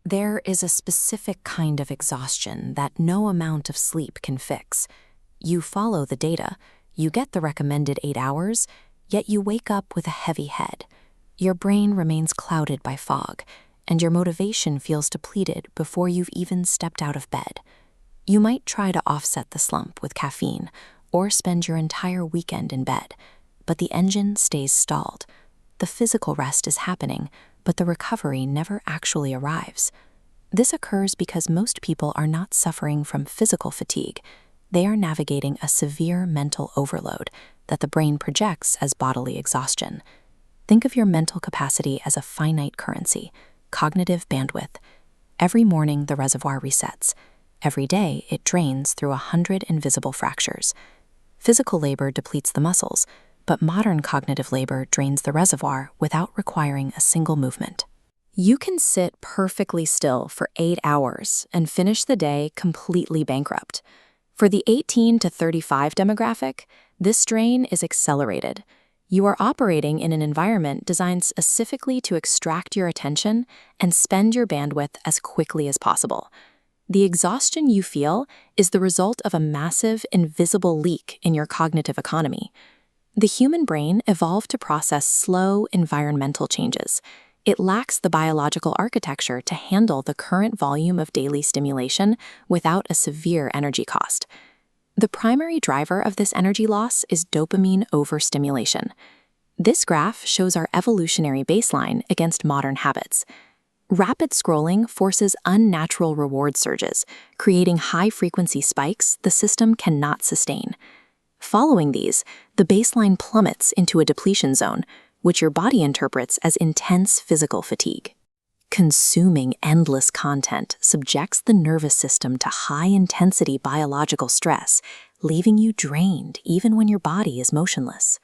There is a specific kind of exhaustion that no amount of sleep can fix. You follow the data, you get the recommended 8 hours, yet you wake up with a heavy head. Your brain remains clouded by fog, and your motivation feels depleted before you've even stepped out of bed. You might try to offset the slump with caffeine or spend your entire weekend in bed, but the engine stays stalled. The physical rest is happening, but the recovery never actually arrives. This occurs because most people are not suffering from physical fatigue. They are navigating a severe mental overload that the brain projects as bodily exhaustion. Think of your mental capacity as a finite currency, cognitive bandwidth. Every morning, the reservoir resets. Every day, it drains through 100 invisible fractures. Physical labor depletes the muscles, but modern cognitive labor drains the reservoir without requiring a single movement. You can sit perfectly still for 8 hours and finish the day completely bankrupt. For the 18 to 35 demographic, this strain is accelerated. You are operating in an environment designed specifically to extract your attention and spend your bandwidth as quickly as possible. The exhaustion you feel is the result of a massive, invisible leak in your cognitive economy. The human brain evolved to process slow environmental changes. It lacks the biological architecture to handle the current volume of daily stimulation without a severe energy cost. The primary driver of this energy loss is dopamine overstimulation. This graph shows our evolutionary baseline against modern habits. Rapid scrolling forces unnatural reward surges, creating high-frequency spikes the system cannot sustain. Following these, the baseline plummets into a depletion zone, which your body interprets as intense physical fatigue. Consuming endless content subjects the nervous system to high-intensity biological stress, leaving you drained even when your body is motionless.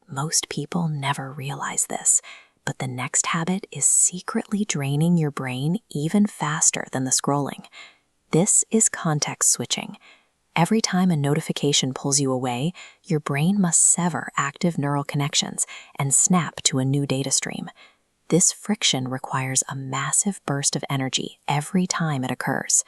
Most people never realize this, but the next habit is secretly draining your brain even faster than the scrolling. This is context switching. Every time a notification pulls you away, your brain must sever active neural connections and snap to a new data stream. This friction requires a massive burst of energy every time it occurs.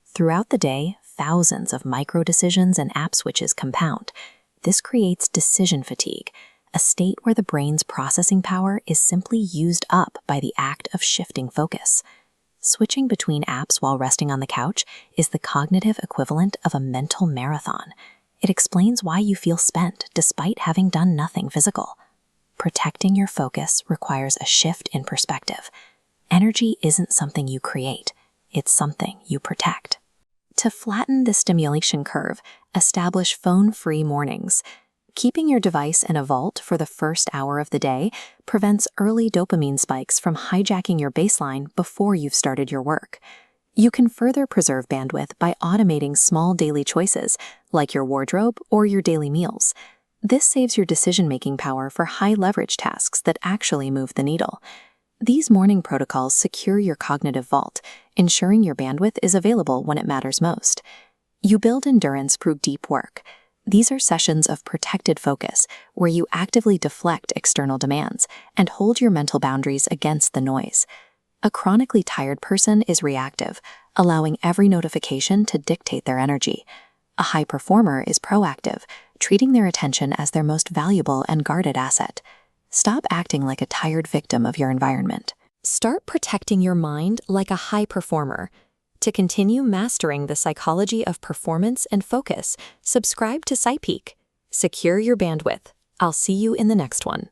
Throughout the day, thousands of micro-decisions and app switches compound. This creates decision fatigue, a state where the brain's processing power is simply used up by the act of shifting focus. Switching between apps while resting on the couch is the cognitive equivalent of a mental marathon. It explains why you feel spent despite having done nothing physical. Protecting your focus requires a shift in perspective. Energy isn't something you create, it's something you protect. To flatten the stimulation curve, establish phone-free mornings. Keeping your device in a vault for the first hour of the day prevents early dopamine spikes from hijacking your baseline before you've started your work. You can further preserve bandwidth by automating small daily choices, like your wardrobe or your daily meals. This saves your decision-making power for high-leverage tasks that actually move the needle. These morning protocols secure your cognitive vault, ensuring your bandwidth is available when it matters most. You build endurance through deep work. These are sessions of protected focus, where you actively deflect external demands and hold your mental boundaries against the noise. A chronically tired person is reactive, allowing every notification to dictate their energy. A high performer is proactive, treating their attention as their most valuable and guarded asset. Stop acting like a tired victim of your environment. Start protecting your mind like a high performer. To continue mastering the psychology of performance and focus, subscribe to SciPeak. Secure your bandwidth. I'll see you in the next one.